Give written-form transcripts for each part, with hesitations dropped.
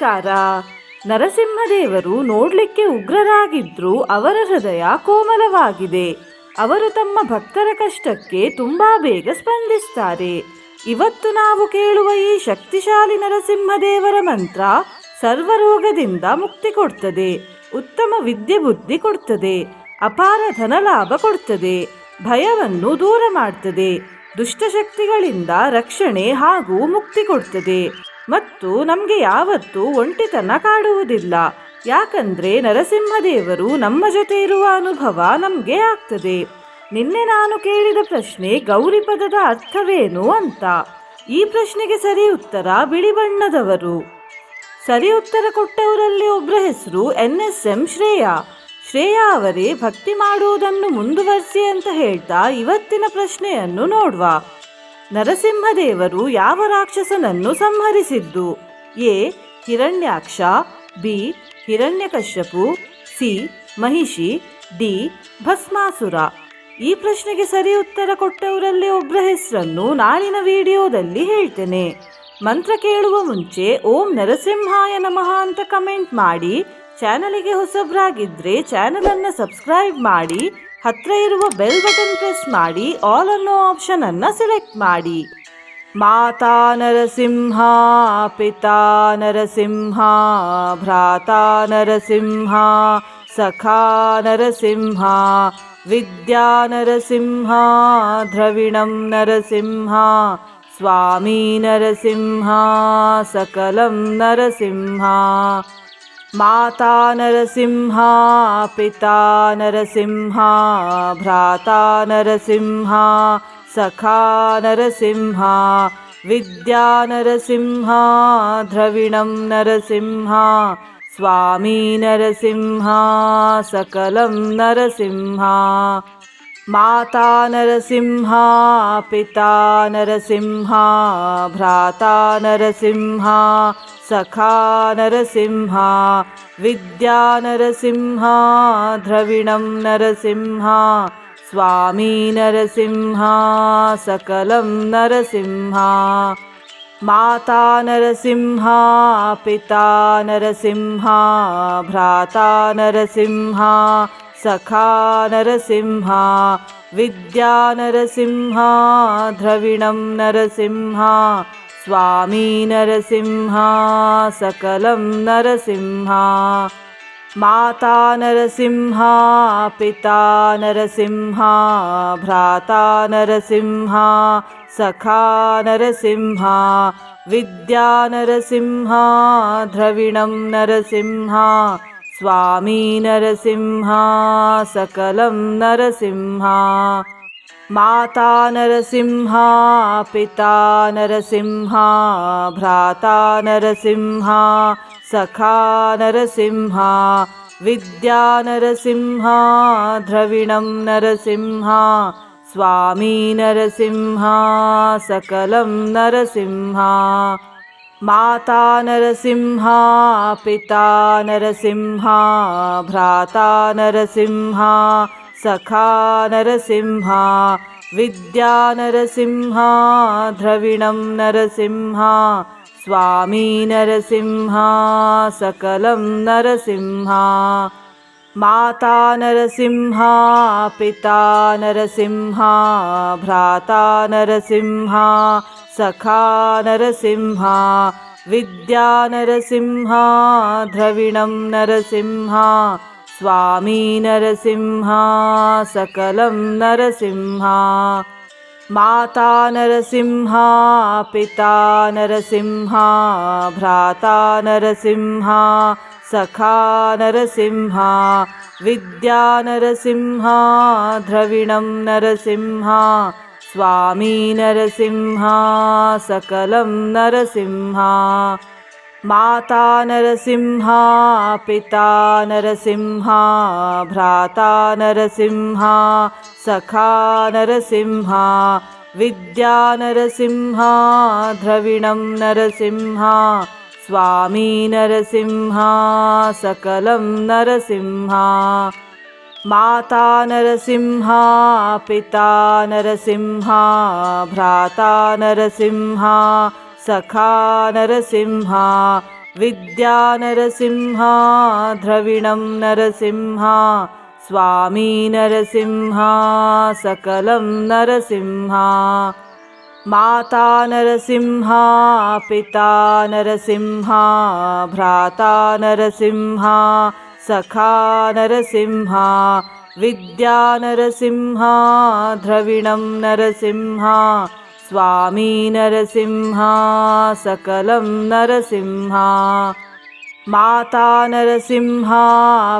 ನಮಸ್ಕಾರ. ನರಸಿಂಹದೇವರು ನೋಡ್ಲಿಕ್ಕೆ ಉಗ್ರರಾಗಿದ್ರೂ ಅವರ ಹೃದಯ ಕೋಮಲವಾಗಿದೆ. ಅವರು ತಮ್ಮ ಭಕ್ತರ ಕಷ್ಟಕ್ಕೆ ತುಂಬಾ ಬೇಗ ಸ್ಪಂದಿಸ್ತಾರೆ. ಇವತ್ತು ನಾವು ಕೇಳುವ ಈ ಶಕ್ತಿಶಾಲಿ ನರಸಿಂಹದೇವರ ಮಂತ್ರ ಸರ್ವರೋಗದಿಂದ ಮುಕ್ತಿ ಕೊಡ್ತದೆ, ಉತ್ತಮ ವಿದ್ಯೆ ಬುದ್ಧಿ ಕೊಡ್ತದೆ, ಅಪಾರ ಧನಲಾಭ ಕೊಡ್ತದೆ, ಭಯವನ್ನು ದೂರ ಮಾಡ್ತದೆ, ದುಷ್ಟಶಕ್ತಿಗಳಿಂದ ರಕ್ಷಣೆ ಹಾಗೂ ಮುಕ್ತಿ ಕೊಡ್ತದೆ ಮತ್ತು ನಮಗೆ ಯಾವತ್ತೂ ಒಂಟಿತನ ಕಾಡುವುದಿಲ್ಲ. ಯಾಕಂದ್ರೆ ನರಸಿಂಹದೇವರು ನಮ್ಮ ಜೊತೆ ಇರುವ ಅನುಭವ ನಮಗೆ ಆಗ್ತದೆ. ನಿನ್ನೆ ನಾನು ಕೇಳಿದ ಪ್ರಶ್ನೆ ಗೌರಿ ಪದದ ಅರ್ಥವೇನು ಅಂತ. ಈ ಪ್ರಶ್ನೆಗೆ ಸರಿ ಉತ್ತರ ಬಿಳಿ ಬಣ್ಣದವರು. ಸರಿ ಉತ್ತರ ಕೊಟ್ಟವರಲ್ಲಿ ಒಬ್ಬರ ಹೆಸರು NSM ಶ್ರೇಯಾ. ಶ್ರೇಯಾ ಅವರೇ ಭಕ್ತಿ ಮಾಡುವುದನ್ನು ಮುಂದುವರಿಸಿ ಅಂತ ಹೇಳ್ತಾ ಇವತ್ತಿನ ಪ್ರಶ್ನೆಯನ್ನು ನೋಡುವ. ನರಸಿಂಹದೇವರು ಯಾವ ರಾಕ್ಷಸನನ್ನು ಸಂಹರಿಸಿದ್ದು? A. Hiranyaksha, B. Hiranyakashipu, C. Mahishi, D. Bhasmasura. ಈ ಪ್ರಶ್ನೆಗೆ ಸರಿ ಉತ್ತರ ಕೊಟ್ಟವರಲ್ಲಿ ಒಬ್ಬರ ಹೆಸರನ್ನು ನಾಳಿನ ವಿಡಿಯೋದಲ್ಲಿ ಹೇಳ್ತೇನೆ. ಮಂತ್ರ ಕೇಳುವ ಮುಂಚೆ ಓಂ ನರಸಿಂಹಾಯ ನಮಃ ಅಂತ ಕಮೆಂಟ್ ಮಾಡಿ. ಚಾನಲಿಗೆ ಹೊಸಬ್ರಾಗಿದ್ರೆ ಚಾನಲನ್ನು ಸಬ್ಸ್ಕ್ರೈಬ್ ಮಾಡಿ, ಹತ್ರ ಇರುವ ಬೆಲ್ ಬಟನ್ ಪ್ರೆಸ್ ಮಾಡಿ, ಆಲ್ ಅನ್ನೋ ಆಪ್ಷನ್ ಅನ್ನ ಸೆಲೆಕ್ಟ್ ಮಾಡಿ. ಮಾತಾ ನರಸಿಂಹ, ಪಿತಾ ನರಸಿಂಹ, ಭ್ರಾತಾ ನರಸಿಂಹ, ಸಖಾ ನರಸಿಂಹ, ವಿದ್ಯಾ ನರಸಿಂಹ, ದ್ರವಿಣಂ ನರಸಿಂಹ, ಸ್ವಾಮಿ ನರಸಿಂಹ, ಸಕಲಂ ನರಸಿಂಹ. ಮಾತಾ ನರಸಿಂಹ, ಪಿತಾ ನರಸಿಂಹ, ಭ್ರಾತಾ ನರಸಿಂಹ, ಸಖಾ ನರಸಿಂಹ, ವಿದ್ಯಾ ನರಸಿಂಹ, ದ್ರವಿಣಂ ನರಸಿಂಹ, ಸ್ವಾಮಿ ನರಸಿಂಹ, ಸಕಲಂ ನರಸಿಂಹ. ಮಾತಾ ನರಸಿಂಹ, ಪಿತಾ ನರಸಿಂಹ, ಭ್ರಾತಾ ನರಸಿಂಹ, ಸಖಾ ನರಸಿಂಹ, ವಿದ್ಯಾ ನರಸಿಂಹ, ದ್ರವಿಣಂ ನರಸಿಂಹ, ಸ್ವಾಮಿ ನರಸಿಂಹ, ಸಕಲಂ ನರಸಿಂಹ. ಮಾತಾ ನರಸಿಂಹ, ಪಿತಾ ನರಸಿಂಹ, ಭ್ರಾತಾ ನರಸಿಂಹ, ಸಖಾ ನರಸಿಂಹ, ವಿದ್ಯಾ ನರಸಿಂಹ, ದ್ರವಿಣಂ ನರಸಿಂಹ, ಸ್ವಾಮಿ ನರಸಿಂಹ, ಸಕಲಂ ನರಸಿಂಹ. ಮಾತಾ ನರಸಿಂಹ, ಪಿತಾ ನರಸಿಂಹ, ಭ್ರಾತಾ ನರಸಿಂಹ, ಸಖಾ ನರಸಿಂಹ, ವಿದ್ಯಾ ನರಸಿಂಹ, ದ್ರವಿಣಂ ನರಸಿಂಹ, ಸ್ವಾಮಿ ನರಸಿಂಹ, ಸಕಲಂ ನರಸಿಂಹ. ಮಾತಾ ನರಸಿಂಹ, ಪಿತಾ ನರಸಿಂಹ, ಭ್ರಾತಾ ನರಸಿಂಹ, ಸಖಾ ನರಸಿಂಹ, ವಿದ್ಯಾ ನರಸಿಂಹ, ದ್ರವಿಣಂ ನರಸಿಂಹ, ಸ್ವಾಮಿ ನರಸಿಂಹ, ಸಕಲಂ ನರಸಿಂಹ. ಮಾತಾ ನರಸಿಂಹ, ಪಿತಾ ನರಸಿಂಹ, ಭ್ರಾತಾ ನರಸಿಂಹ, ಸಖಾ ನರಸಿಂಹ, ವಿದ್ಯಾ ನರಸಿಂಹ, ದ್ರವಿಣಂ ನರಸಿಂಹ, ಸ್ವಾಮಿ ನರಸಿಂಹ, ಸಕಲಂ ನರಸಿಂಹ. ಮಾತಾ ನರಸಿಂಹ, ಪಿತಾ ನರಸಿಂಹ, ಭ್ರಾತಾ ನರಸಿಂಹ, ಸಖಾ ನರಸಿಂಹ, ವಿದ್ಯಾ ನರಸಿಂಹ, ದ್ರವಿಣಂ ನರಸಿಂಹ, ಸ್ವಾಮಿ ನರಸಿಂಹ, ಸಕಲಂ ನರಸಿಂಹ. ಮಾತಾ ನರಸಿಂಹ, ಪಿತಾ ನರಸಿಂಹ, ಭ್ರಾತಾ ನರಸಿಂಹ, ಸಖಾ ನರಸಿಂಹ, ವಿದ್ಯಾ ನರಸಿಂಹ, ದ್ರವಿಣಂ ನರಸಿಂಹ, ಸ್ವಾಮಿ ನರಸಿಂಹ, ಸಕಲಂ ನರಸಿಂಹ. ಮಾತಾ ನರಸಿಂಹ, ಪಿತಾ ನರಸಿಂಹ, ಭ್ರಾತಾ ನರಸಿಂಹ, ಸಖಾ ನರಸಿಂಹ, ವಿದ್ಯಾ ನರಸಿಂಹ, ದ್ರವಿಣಂ ನರಸಿಂಹ, ಸ್ವಾಮಿ ನರಸಿಂಹ, ಸಕಲಂ ನರಸಿಂಹ. ಮಾತಾ ನರಸಿಂಹ, ಪಿತಾ ನರಸಿಂಹ, ಭ್ರಾತಾ ನರಸಿಂಹ, ಸಖಾ ನರಸಿಂಹ, विद्यानरसिंह द्रविणं नरसिंह स्वामी नरसिंह सकलं नरसिंह माता नरसिंह पिता नरसिंह भ्राता नरसिंह सखा नरसिंह विद्या नरसिंह द्रविणं नरसिंह स्वामी नरसिंह सकलं नरसिंह माता नरसिंह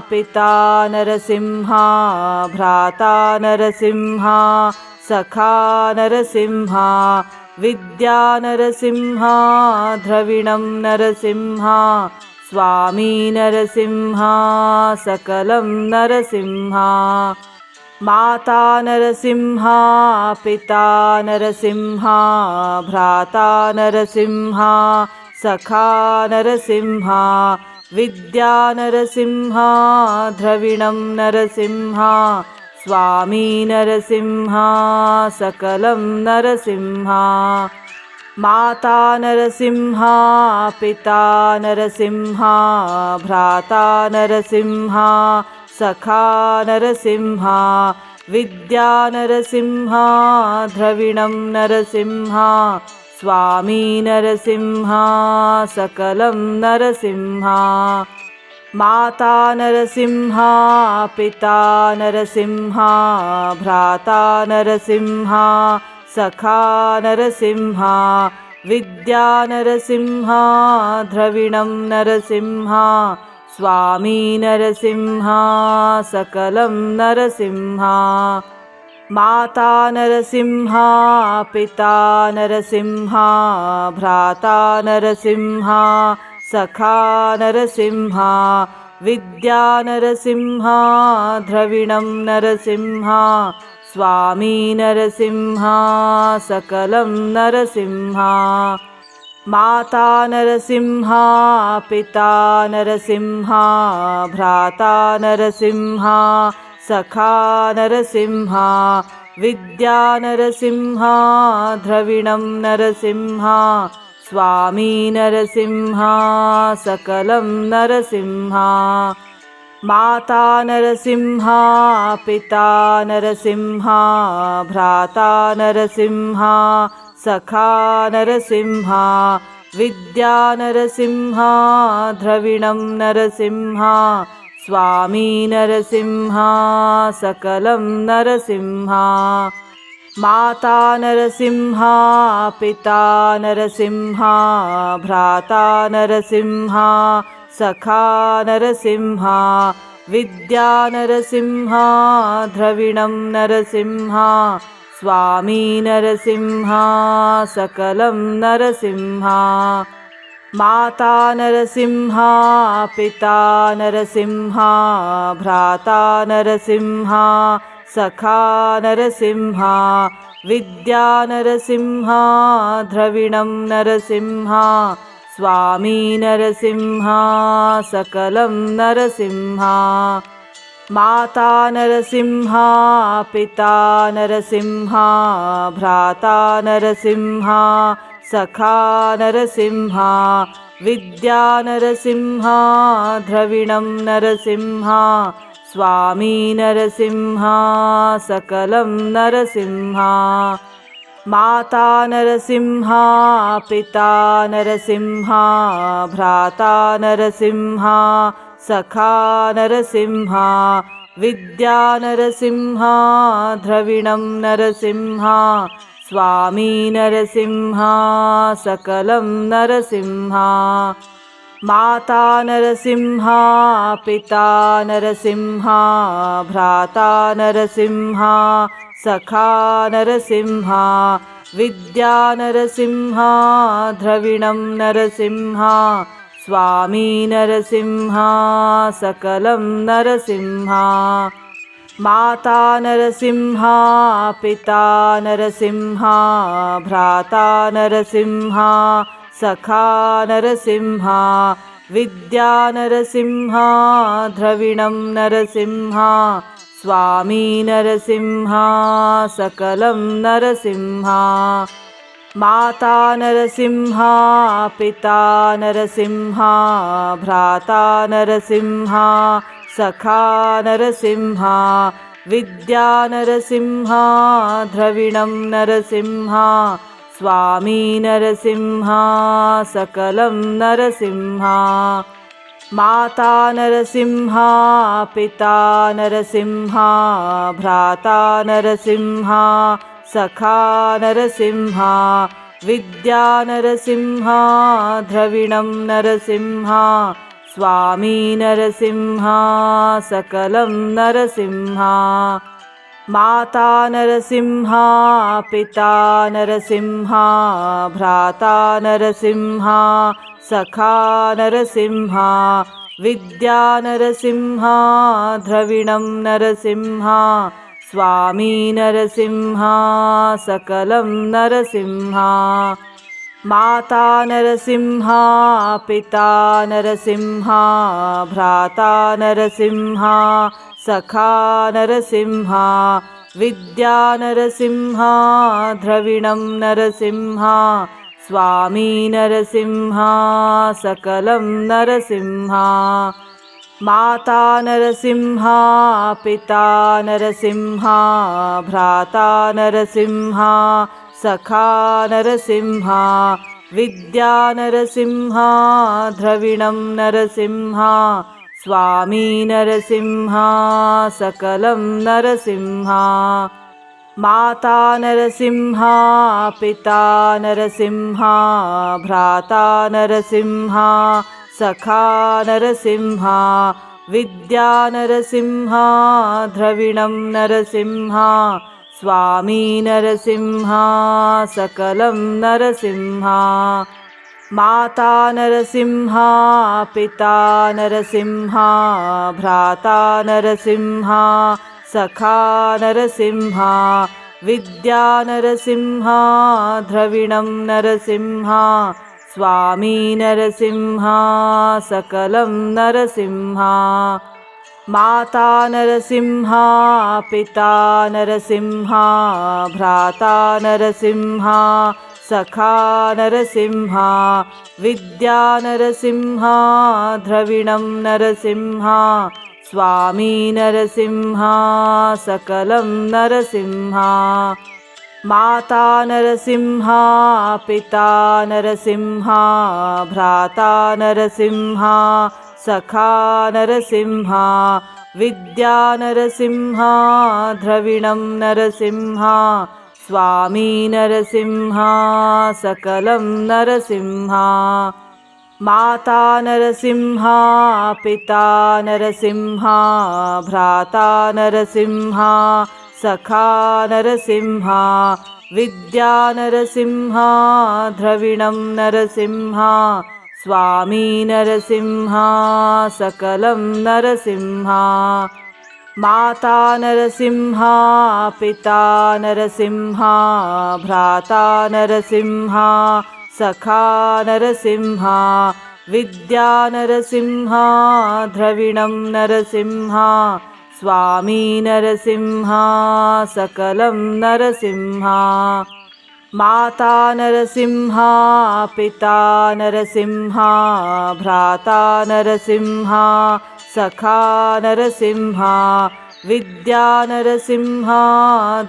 पिता नरसिंह भ्राता नरसिंह सखा नरसिंह विद्या नरसिंह द्रविणं नरसिंह स्वामी नरसिंह सकलं नरसिंह माता नरसिंह पिता नरसिंह भ्राता नरसिंह सखा नरसिंह विद्या नरसिंह द्रविणं नरसिंह स्वामी नरसिंह सकलं नरसिंह माता नरसिंह पिता नरसिंह भ्राता नरसिंह सखा नरसिंह विद्या नरसिंह द्रविणं नरसिंह स्वामी नरसिंह सकलं नरसिंह माता नरसिंह पिता नरसिंह भ्राता नरसिंह सखा नरसिंह विद्या नरसिंह द्रविणं नरसिंह स्वामी नरसिंह सकलं नरसिंह माता नरसिंह पिता नरसिंह भ्राता नरसिंह सखा नरसिंह विद्या नरसिंह द्रविणं नरसिंह स्वामी नरसिंह सकलं नरसिंह माता नरसिंह पिता नरसिंह भ्राता नरसिंह सखा नरसिंह विद्या नरसिंह द्रविणं नरसिंह स्वामी नरसिंह सकलं नरसिंह माता नरसिंह पिता नरसिंह भ्राता नरसिंह सखा नरसिंह विद्या नरसिंह द्रविणं नरसिंह स्वामी नरसिंह सकलं नरसिंह माता नरसिंह पिता नरसिंह भ्राता नरसिंह सखा नरसिंह विद्या नरसिंह द्रविणं नरसिंह स्वामी नरसिंह सकलं नरसिंह माता नरसिंह पिता नरसिंह भ्राता नरसिंह सखा नरसिंह विद्या नरसिंह द्रविणं नरसिंह स्वामी नरसिंह सकलं नरसिंह माता नरसिंह पिता नरसिंह भ्राता नरसिंह सखा नरसिंह विद्या नरसिंह द्रविणं नरसिंह स्वामी नरसिंह सकलं नरसिंह माता नरसिंह पिता नरसिंह भ्राता नरसिंह सखा नरसिंह विद्या नरसिंह द्रविणं नरसिंह स्वामी नरसिंह सकलं नरसिंह माता नरसिंह पिता नरसिंह भ्राता नरसिंह सखा नरसिंह विद्या नरसिंह द्रविणं नरसिंह स्वामी नरसिंह सकलं नरसिंह माता नरसिंह पिता नरसिंह भ्राता नरसिंह सखा नरसिंह विद्या नरसिंह द्रविणं नरसिंह स्वामी नरसिंह सकलं नरसिंह माता नरसिंहा पिता नरसिंहा भ्राता नरसिंहा सखा नरसिंहा विद्या नरसिंहा द्रविणं नरसिंहा स्वामी नरसिंहा सकलं नरसिंहा माता नरसिंहा पिता नरसिंहा भ्राता नरसिंहा सखा नरसिंहा विद्या नरसिंहा द्रविणं नरसिंहा स्वामी नरसिंहा सकलं नरसिंहा माता नरसिंहा पिता नरसिंहा भ्राता नरसिंहा सखा नरसिंहा विद्या नरसिंहा द्रविणं नरसिंहा स्वामी नरसिंहा सकलं नरसिंहा माता नरसिंहा पिता नरसिंहा भ्राता नरसिंहा सखा नरसिंहा विद्या नरसिंहा द्रविणं नरसिंहा स्वामी नरसिंहा सकलं नरसिंहा माता नरसिंहा पिता नरसिंहा भ्राता नरसिंहा सखा नरसिंहा विद्या नरसिंहा द्रविणं नरसिंहा स्वामी नरसिंहा सकलं नरसिंहा माता नरसिंहा पिता नरसिंहा भ्राता नरसिंहा सखा नरसिंहा विद्या नरसिंहा द्रविणं नरसिंहा स्वामी नरसिंहा सकलं नरसिंहा माता नरसिंहा पिता नरसिंहा भ्राता नरसिंहा सखा नरसिंहा विद्या नरसिंहा द्रविणं नरसिंहा स्वामी नरसिंहा सकलं नरसिंहा माता नरसिंहा पिता नरसिंहा भ्राता नरसिंहा सखा नरसिंहा विद्या नरसिंहा द्रविणं नरसिंहा स्वामी नरसिंहा सकलं नरसिंहा माता नरसिंहा पिता नरसिंहा भ्राता नरसिंहा सखा नरसिंहा विद्या नरसिंहा द्रविणं नरसिंहा स्वामी नरसिंहा सकलं नरसिंहा माता नरसिंहा पिता नरसिंहा भ्राता नरसिंहा सखा नरसिंहा विद्या नरसिंहा द्रविणं नरसिंहा स्वामी नरसिंहा सकलं नरसिंहा माता नरसिंहा पिता नरसिंहा भ्राता नरसिंहा सखा नरसिंहा विद्या नरसिंहा द्रविणं नरसिंहा स्वामी नरसिंहा सकलं नरसिंहा माता नरसिंहा पिता नरसिंहा भ्राता नरसिंहा सखा नरसिंहा विद्या नरसिंहा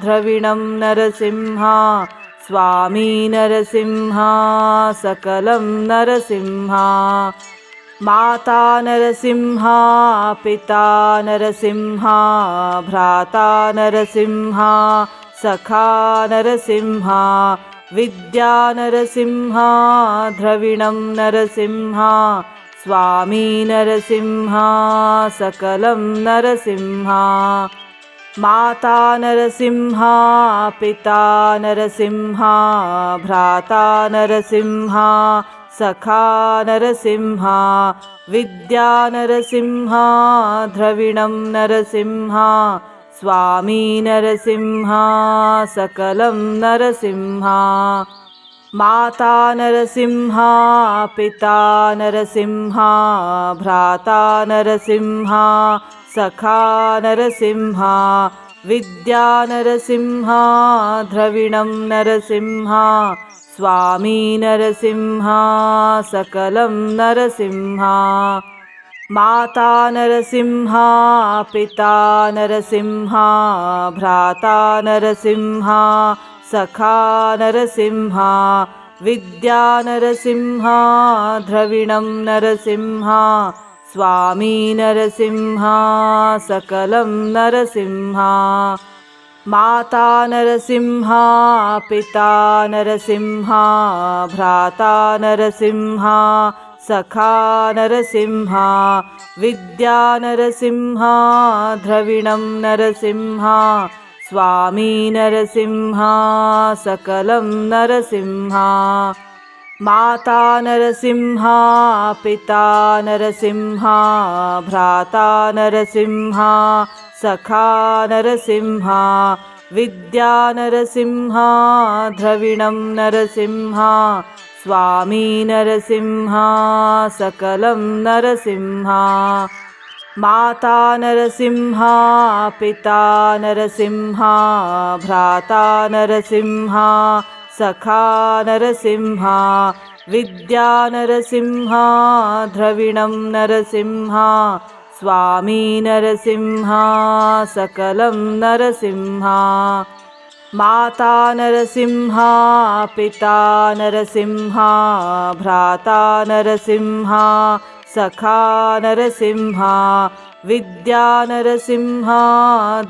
द्रविणं नरसिंहा स्वामी नरसिंहा सकलं नरसिंहा माता नरसिंहा पिता नरसिंहा भ्राता नरसिंहा सखा नरसिंहा विद्या नरसिंहा द्रविणं नरसिंहा स्वामी नरसिंहा सकलं नरसिंहा माता नरसिंहा पिता नरसिंहा भ्राता नरसिंहा सखा नरसिंहा विद्या नरसिंहा द्रविणं नरसिंहा स्वामी नरसिंहा सकलं नरसिंहा माता नरसिंहा पिता नरसिंहा भ्राता नरसिंहा सखा नरसिंहा विद्या नरसिंहा द्रविणं नरसिंहा स्वामी नरसिंहा सकलं नरसिंहा माता नरसिंहा पिता नरसिंहा भ्राता नरसिंहा सखा नरसिंहा विद्या नरसिंहा द्रविणं नरसिंहा स्वामी नरसिंहा सकलं नरसिंहा माता नरसिंहा पिता नरसिंहा भ्राता नरसिंहा सखा नरसिंहा विद्या नरसिंहा द्रविणं नरसिंहा स्वामी नरसिंहा सकलं नरसिंहा माता नरसिंहा पिता नरसिंहा भ्राता नरसिंहा सखा नरसिंहा विद्या नरसिंहा द्रविणं नरसिंहा स्वामी नरसिंहा सकलं नरसिंहा माता नरसिंहा पिता नरसिंहा भ्राता नरसिंहा सखा नरसिंहा विद्या नरसिंहा द्रविणं नरसिंहा स्वामी नरसिंहा सकलं नरसिंहा माता नरसिंहा पिता नरसिंहा भ्राता नरसिंहा सखा नरसिंहा विद्या नरसिंहा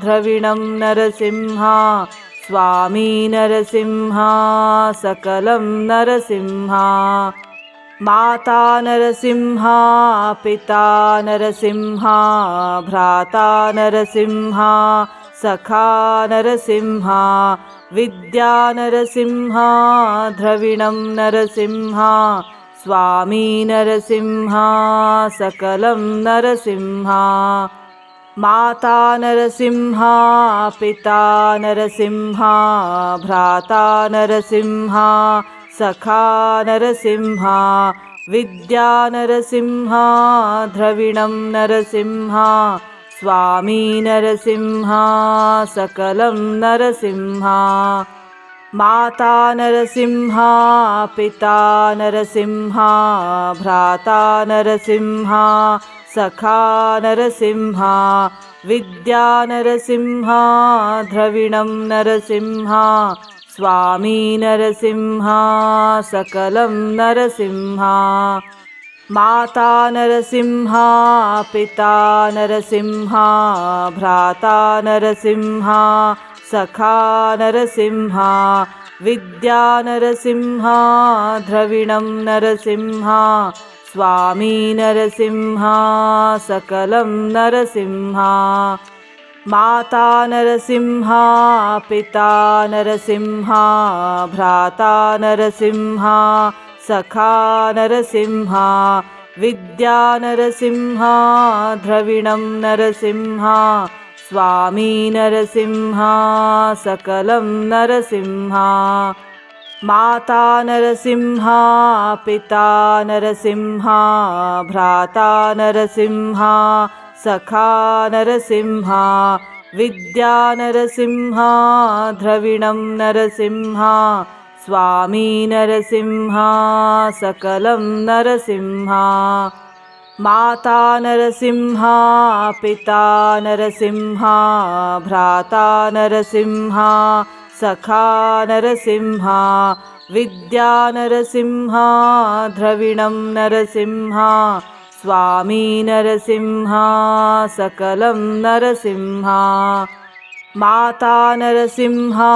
द्रविणं नरसिंहा स्वामी नरसिंहा सकलं नरसिंहा माता नरसिंहा पिता नरसिंहा भ्राता नरसिंहा सखा नरसिंहा विद्या नरसिंहा द्रविणं नरसिंहा स्वामी नरसिंहा सकलं नरसिंहा माता नरसिंहा पिता नरसिंहा भ्राता नरसिंहा सखा नरसिंहा विद्या नरसिंहा द्रविणं नरसिंहा स्वामी नरसिंहा सकलं नरसिंहा माता नरसिंहा पिता नरसिंहा भ्राता नरसिंहा सखा नरसिंहा विद्या नरसिंहा द्रविणं नरसिंहा स्वामी नरसिंहा सकलं नरसिंहा माता नरसिंहा पिता नरसिंहा भ्राता नरसिंहा सखा नरसिंहा विद्या नरसिंहा द्रविणं नरसिंहा स्वामी नरसिंहा सकलं नरसिंहा माता नरसिंहा पिता नरसिंहा भ्राता नरसिंहा सखा नरसिंहा विद्या नरसिंहा द्रविणं नरसिंहा स्वामी नरसिंहा सकलं नरसिंहा माता नरसिंहा पिता नरसिंहा भ्राता नरसिंहा सखा नरसिंहा विद्या नरसिंहा द्रविणं नरसिंहा स्वामी नरसिंहा सकलं नरसिंहा माता नरसिंहा पिता नरसिंहा भ्राता नरसिंहा सखा नरसिंहा विद्या नरसिंहा द्रविणं नरसिंहा स्वामी नरसिंहा सकलं नरसिंहा माता नरसिंहा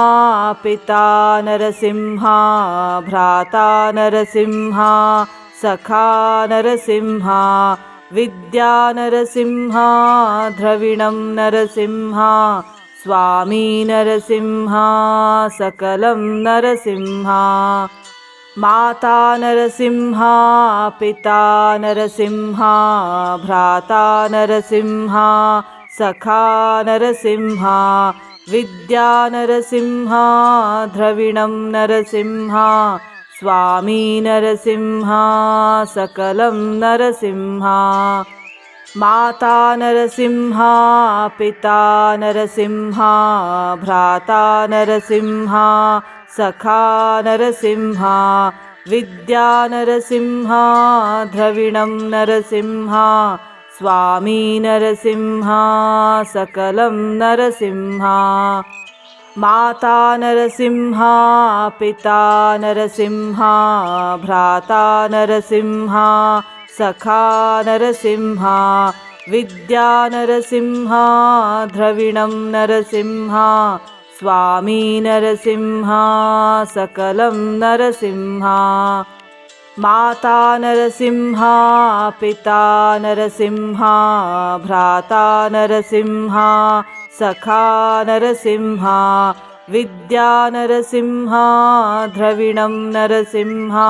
पिता नरसिंहा भ्राता नरसिंहा सखा नरसिंहा विद्या नरसिंहा द्रविणं नरसिंहा स्वामी नरसिंहा सकलं नरसिंहा माता नरसिंहा पिता नरसिंहा भ्राता नरसिंहा सखा नरसिंहा विद्या नरसिंहा द्रविणं नरसिंहा स्वामी नरसिंहा सकलं नरसिंहा माता नरसिंहा पिता नरसिंहा भ्राता नरसिंहा सखा नरसिंहा विद्या नरसिंहा द्रविणं नरसिंहा स्वामी नरसिंहा सकलं नरसिंहा माता नरसिंहा पिता नरसिंहा भ्राता नरसिंहा सखा नरसिंहा विद्या नरसिंहा द्रविणं नरसिंहा स्वामी नरसिंहा सकलं नरसिंहा माता नरसिंहा पिता नरसिंहा भ्राता नरसिंहा सखा नरसिंहा विद्या नरसिंहा द्रविणं नरसिंहा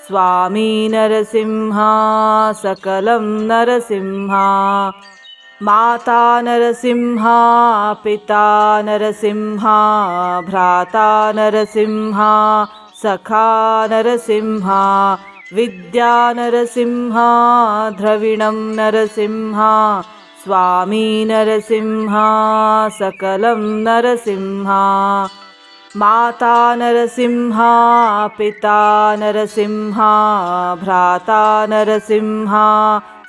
स्वामी नरसिंहा सकलं नरसिंहा माता नरसिंहा पिता नरसिंहा भ्राता नरसिंहा सखा नरसिंहा विद्या नरसिंहा द्रविणं नरसिंहा स्वामी नरसिंहा सकलं नरसिंहा माता नरसिंहा पिता नरसिंहा भ्राता नरसिंहा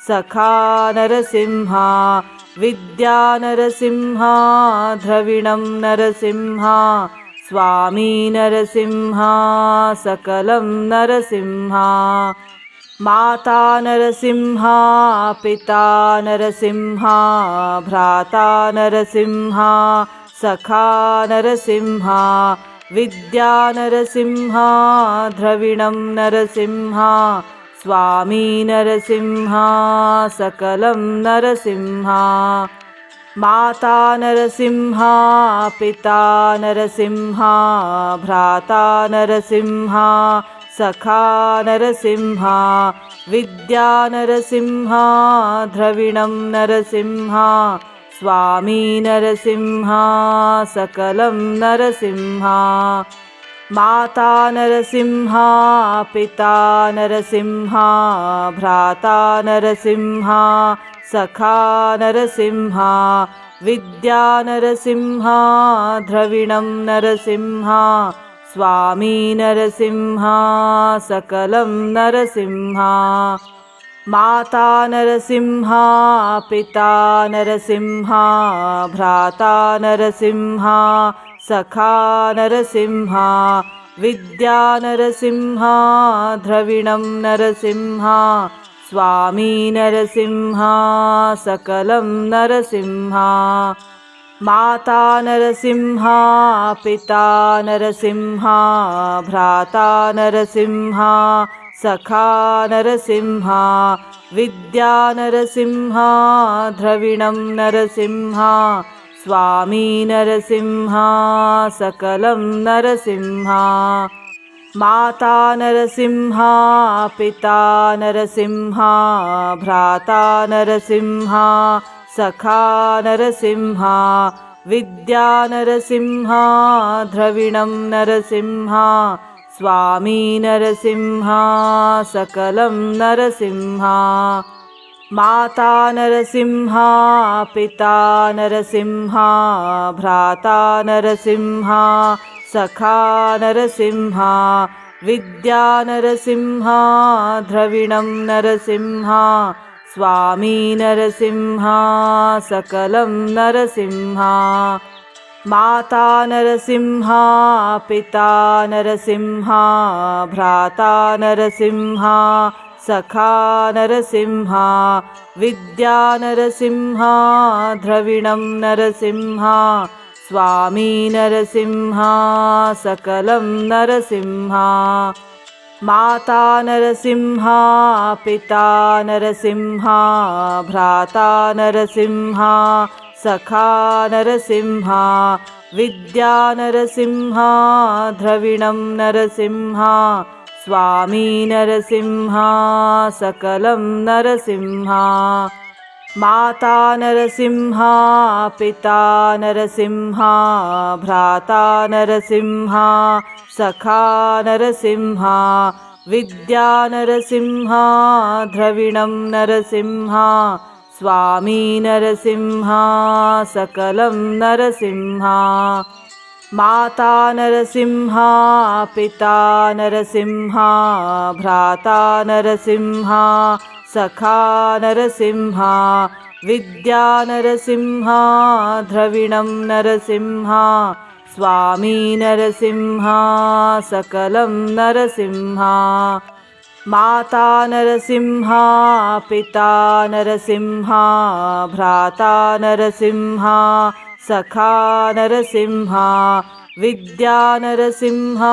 सखा नरसिंहा विद्या नरसिंहा द्रविणं नरसिंहा स्वामी नरसिंहा सकलं नरसिंहा माता नरसिंहा पिता नरसिंहा भ्राता नरसिंहा सखा नरसिंहा विद्या नरसिंहा द्रविणं नरसिंहा स्वामी नरसिंहा सकलं नरसिंहा माता नरसिंहा पिता नरसिंहा भ्राता नरसिंहा सखा नरसिंहा विद्या नरसिंहा द्रविणं नरसिंहा स्वामी नरसिंहा सकलं नरसिंहा माता नरसिंहा पिता नरसिंहा भ्राता नरसिंहा सखा नरसिंहा विद्या नरसिंहा द्रविणं नरसिंहा स्वामी नरसिंहा सकलं नरसिंहा माता नरसिंहा पिता नरसिंहा भ्राता नरसिंहा सखा नरसिंहा विद्या नरसिंहा द्रविणं नरसिंहा स्वामी नरसिंहा सकलं नरसिंहा माता नरसिंहा पिता नरसिंहा भ्राता नरसिंहा सखा नरसिंहा विद्या नरसिंहा द्रविणं नरसिंहा स्वामी नरसिंहा सकलं नरसिंहा माता नरसिंहा पिता नरसिंहा भ्राता नरसिंहा सखा नरसिंहा विद्या नरसिंहा द्रविणं नरसिंहा स्वामी नरसिंहा सकलं नरसिंहा माता नरसिंहा पिता नरसिंहा भ्राता नरसिंहा सखा नरसिंहा विद्या नरसिंहा द्रविणं नरसिंहा स्वामी नरसिंहा सकलं नरसिंहा माता नरसिंहा पिता नरसिंहा भ्राता नरसिंहा सखा नरसिंहा विद्या नरसिंहा द्रविणं नरसिंहा स्वामी नरसिंहा सकलं नरसिंहा माता नरसिंहा पिता नरसिंहा भ्राता नरसिंहा सखा नरसिंहा विद्या नरसिंहा द्रविणं नरसिंहा स्वामी नरसिंहा सकलं नरसिंहा माता नरसिंहा पिता नरसिंहा भ्राता नरसिंहा सखा नरसिंहा विद्या नरसिंहा द्रविणं नरसिंहा स्वामी नरसिंहा सकलं नरसिंहा माता नरसिंहा पिता नरसिंहा भ्राता नरसिंहा सखा नरसिंहा विद्या नरसिंहा द्रविणं नरसिंहा स्वामी नरसिंहा सकलं नरसिंहा माता नरसिंहा पिता नरसिंहा भ्राता नरसिंहा सखा नरसिंहा विद्या नरसिंहा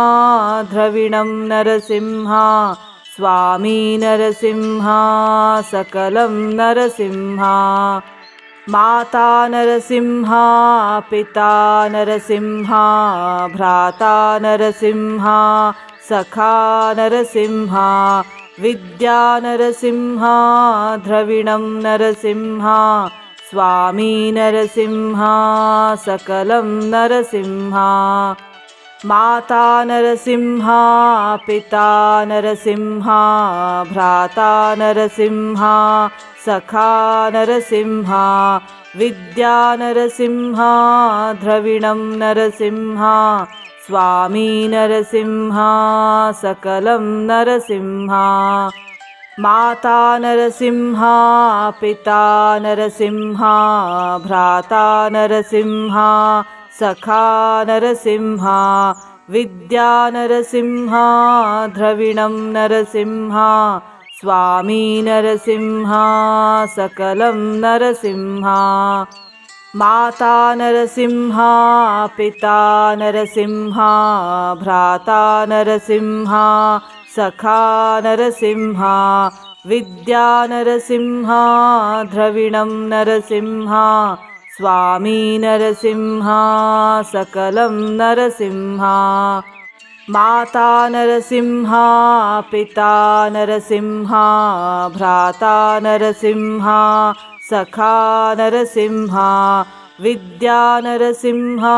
द्रविणं नरसिंहा स्वामी नरसिंहा सकलं नरसिंहा माता नरसिंहा पिता नरसिंहा भ्राता नरसिंहा सखा नरसिंहा विद्या नरसिंहा द्रविणं नरसिंहा स्वामी नरसिंहा सकलं नरसिंहा माता नरसिंहा पिता नरसिंहा भ्राता नरसिंहा सखा नरसिंहा विद्या नरसिंहा द्रविणं नरसिंहा स्वामी नरसिंहा सकलं नरसिंहा माता नरसिंहा पिता नरसिंहा भ्राता नरसिंहा सखा नरसिंहा विद्या नरसिंहा द्रविणं नरसिंहा स्वामी नरसिंहा सकलं नरसिंहा माता नरसिंहा पिता नरसिंहा भ्राता नरसिंहा सखा नरसिंहा विद्या नरसिंहा द्रविणं नरसिंहा स्वामी नरसिंहा सकलं नरसिंहा माता नरसिंहा पिता नरसिंहा भ्राता नरसिंहा सखा नरसिंहा विद्या नरसिंहा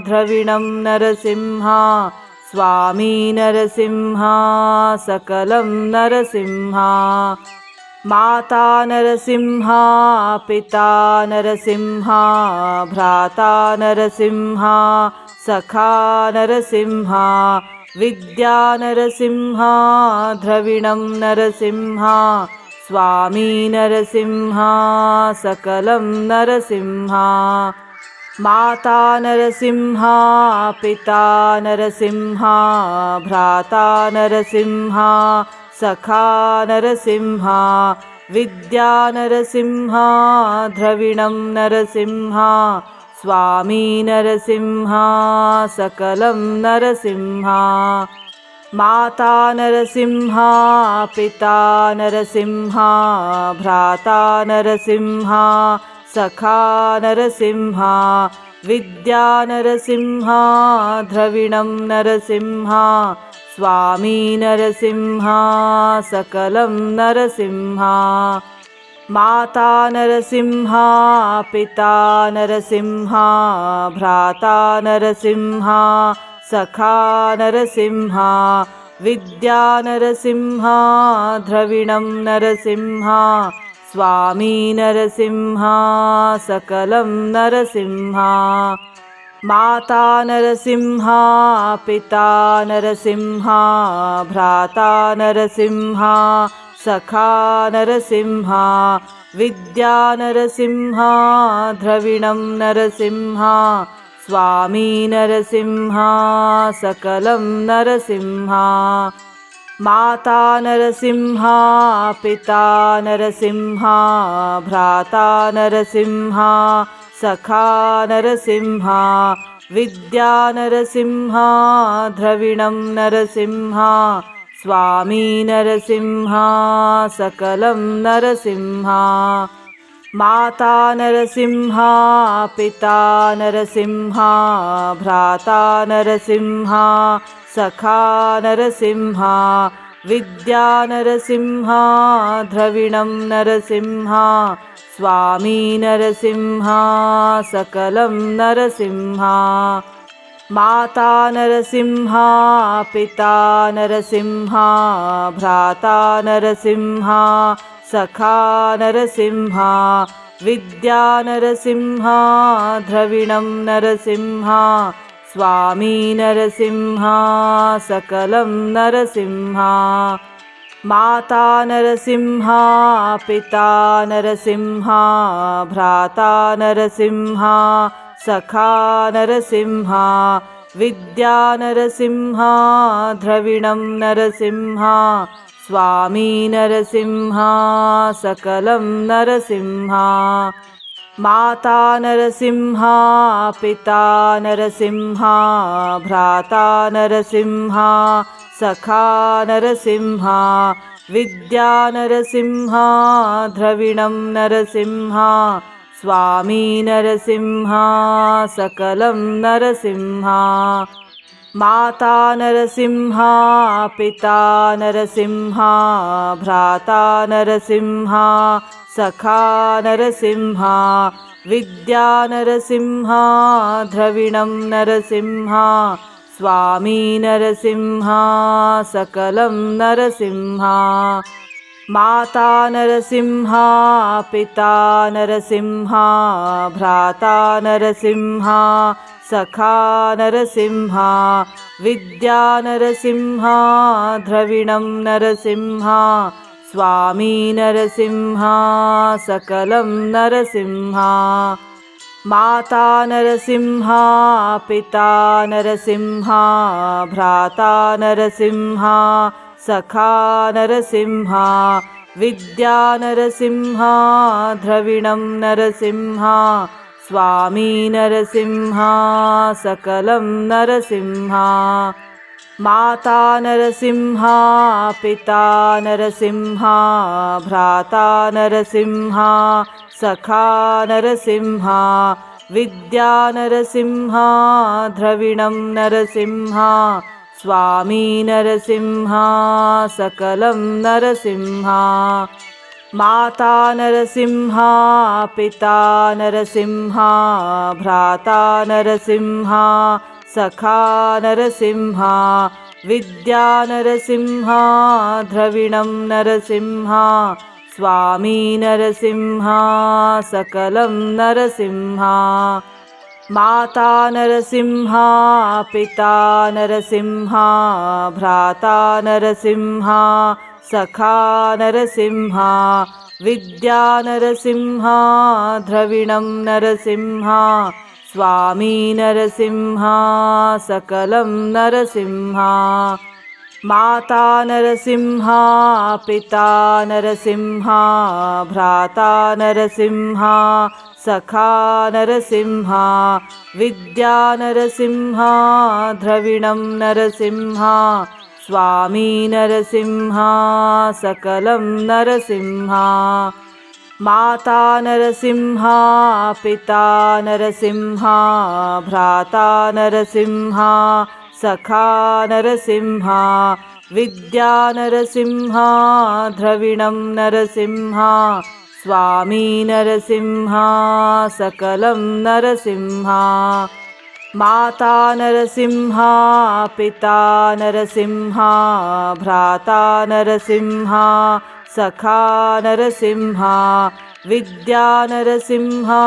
द्रविणं नरसिंहा स्वामी नरसिंहा सकलं नरसिंहा माता नरसिंहा पिता नरसिंहा भ्राता नरसिंहा सखा नरसिंहा विद्या नरसिंहा द्रविणं नरसिंहा स्वामी नरसिंहा सकलं नरसिंहा माता नरसिंहा पिता नरसिंहा भ्राता नरसिंहा सखा नरसिंहा विद्या नरसिंहा द्रविणं नरसिंहा स्वामी नरसिंहा सकलं नरसिंहा माता नरसिंहा पिता नरसिंहा भ्राता नरसिंहा सखा नरसिंहा विद्या नरसिंहा द्रविणं नरसिंहा स्वामी नरसिंहा सकलं नरसिंहा माता नरसिंहा पिता नरसिंहा भ्राता नरसिंहा सखा नरसिंहा विद्या नरसिंहा द्रविणं नरसिंहा स्वामी नरसिंहा सकलं नरसिंहा माता नरसिंहा पिता नरसिंहा भ्राता नरसिंहा सखा नरसिंहा विद्या नरसिंहा द्रविणं नरसिंहा स्वामी नरसिंहा सकलं नरसिंहा माता नरसिंहा पिता नरसिंहा भ्राता नरसिंहा सखा नरसिंहा विद्या नरसिंहा द्रविणं नरसिंहा स्वामी नरसिंहा सकलं नरसिंहा माता नरसिंहा पिता नरसिंहा भ्राता नरसिंहा सखा नरसिंहा विद्या नरसिंहा द्रविणं नरसिंहा स्वामी नरसिंहा सकलं नरसिंहा माता नरसिंहा पिता नरसिंहा भ्राता नरसिंहा सखा नरसिंहा विद्या नरसिंहा द्रविणं नरसिंहा स्वामी नरसिंहा सकलं नरसिंहा माता नरसिंहा पिता नरसिंहा भ्राता नरसिंहा सखा नरसिंहा विद्या नरसिंहा द्रविणं नरसिंहा स्वामी नरसिंहा सकलं नरसिंहा माता नरसिंहा पिता नरसिंहा भ्राता नरसिंहा सखा नरसिंहा विद्या नरसिंहा द्रविणं नरसिंहा स्वामी नरसिंहा सकलं नरसिंहा माता नरसिंहा पिता नरसिंहा भ्राता नरसिंहा सखा नरसिंहा विद्या नरसिंहा द्रविणं नरसिंहा स्वामी नरसिंहा सकलं नरसिंहा माता नरसिंहा पिता नरसिंहा भ्राता नरसिंहा सखा नरसिंहा विद्या नरसिंहा द्रविणं नरसिंहा स्वामी नरसिंहा सकलं नरसिंहा माता नरसिंहा पिता नरसिंहा भ्राता नरसिंहा सखा नरसिंहा विद्या नरसिंहा द्रविणं नरसिंहा स्वामी नरसिंहा सकलं नरसिंहा माता नरसिंहा पिता नरसिंहा भ्राता नरसिंहा सखा नरसिंहा विद्या नरसिंहा द्रविणं नरसिंहा स्वामी नरसिंहा सकलं नरसिंहा माता नरसिंहा पिता नरसिंहा भ्राता नरसिंहा सखा नरसिंहा विद्या नरसिंहा द्रविणं नरसिंहा स्वामी नरसिंहा सकलं नरसिंहा माता नरसिंहा पिता नरसिंहा भ्राता नरसिंहा सखा नरसिंहा विद्या नरसिंहा द्रविणं नरसिंहा स्वामी नरसिंहा सकलं नरसिंहा माता नरसिंहा पिता नरसिंहा भ्राता नरसिंहा सखा नरसिंहा विद्या नरसिंहा द्रविणं नरसिंहा स्वामी नरसिंहा सकलं नरसिंहा माता नरसिंहा पिता नरसिंहा भ्राता नरसिंहा सखा नरसिंहा विद्या नरसिंहा द्रविणं नरसिंहा स्वामी नरसिंहा सकलं नरसिंहा माता नरसिंहा पिता नरसिंहा भ्राता नरसिंहा सखा नरसिंहा विद्या नरसिंहा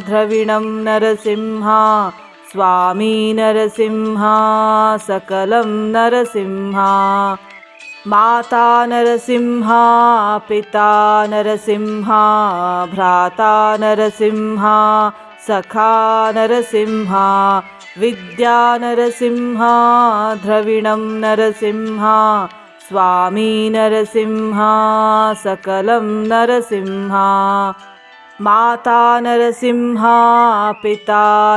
द्रविणं नरसिंहा स्वामी नरसिंहा सकलं नरसिंहा माता नरसिंहा पिता नरसिंहा भ्राता नरसिंहा सखा नरसिंहा विद्या नरसिंहा द्रविणं नरसिंहा स्वामी नरसिंहा सकलं नरसिंहा माता नरसिंहा पिता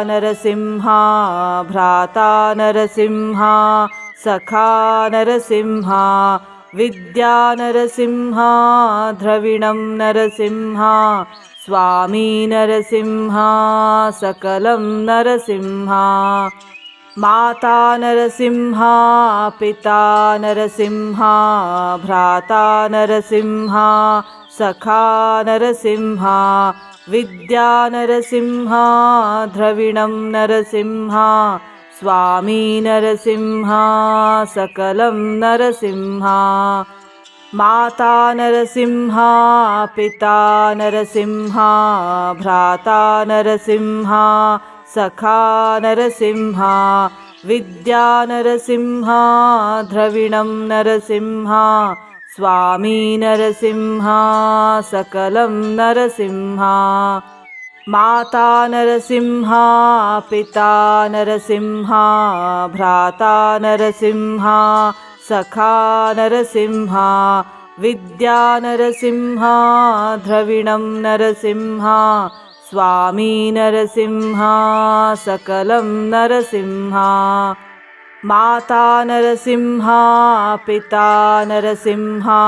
नरसिंहा भ्राता नरसिंहा सखा नरसिंहा विद्या नरसिंहा द्रविणं नरसिंहा स्वामी नरसिंहा सकलं नरसिंहा माता नरसिंहा पिता नरसिंहा भ्राता नरसिंहा सखा नरसिंहा विद्या नरसिंहा द्रविणं नरसिंहा स्वामी नरसिंहा सकलं नरसिंहा माता नरसिंहा पिता नरसिंहा भ्राता नरसिंहा सखा नरसिंहा विद्या नरसिंहा द्रविणं नरसिंहा स्वामी नरसिंहा सकलं नरसिंहा माता नरसिंहा पिता नरसिंहा भ्राता नरसिंहा सखा नरसिंहा विद्या नरसिंहा द्रविणं नरसिंहा स्वामी नरसिंहा सकलं नरसिंहा माता नरसिंहा पिता नरसिंहा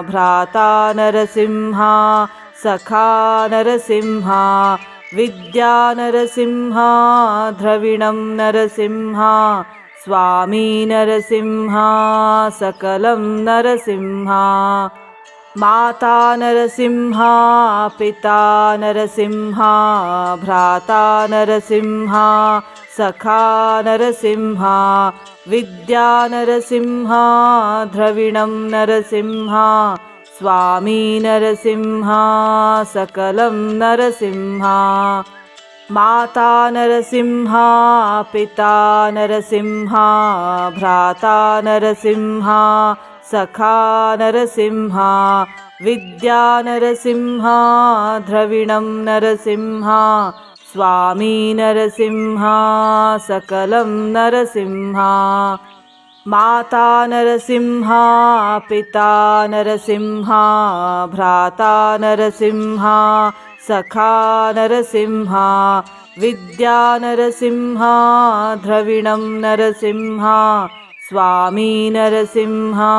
भ्राता नरसिंहा सखा नरसिंहा विद्या नरसिंहा द्रविणं नरसिंहा स्वामी नरसिंहा सकलं नरसिंहा माता नरसिंहा पिता नरसिंहा भ्राता नरसिंहा सखा नरसिंहा विद्या नरसिंहा द्रविणं नरसिंहा स्वामी नरसिंहा सकलं नरसिंहा माता नरसिंहा पिता नरसिंहा भ्राता नरसिंहा सखा नरसिंहा विद्या नरसिंहा द्रविणं नरसिंहा स्वामी नरसिंहा सकलं नरसिंहा माता नरसिंहा पिता नरसिंहा भ्राता नरसिंहा सखा नरसिंहा विद्या नरसिंहा द्रविणं नरसिंहा स्वामी नरसिंहा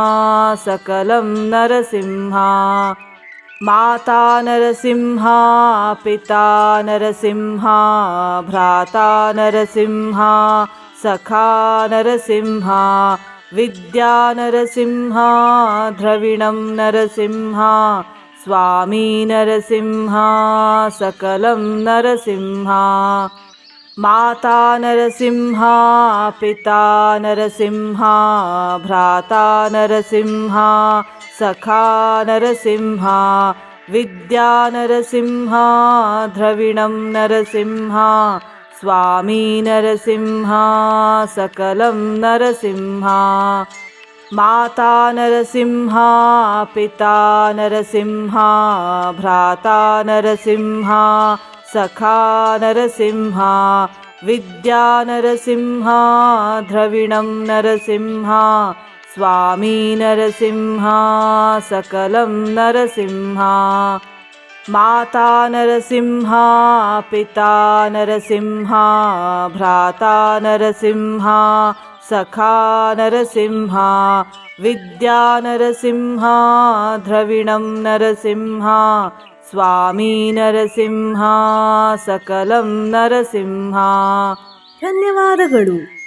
सकलं नरसिंहा माता नरसिंहा पिता नरसिंहा भ्राता नरसिंहा सखा नरसिंहा विद्या नरसिंहा द्रविणं नरसिंहा स्वामी नरसिंहा सकलं नरसिंहा माता नरसिंहा पिता नरसिंहा भ्राता नरसिंहा सखा नरसिंहा विद्या नरसिंहा द्रविणं नरसिंहा स्वामी नरसिंहा सकलं नरसिंहा माता नरसिंहा पिता नरसिंहा भ्राता नरसिंहा सखा नरसिंहा विद्या नरसिंहा द्रविणं नरसिंहा स्वामी नरसिंहा सकलं नरसिंहा माता नरसिंहा पिता नरसिंहा भ्राता नरसिंहा सखा नरसिंहा विद्या नरसिंहा द्रविणं नरसिंहा स्वामी नरसिंहा सकलं नरसिंहा ಧನ್ಯವಾದಗಳು.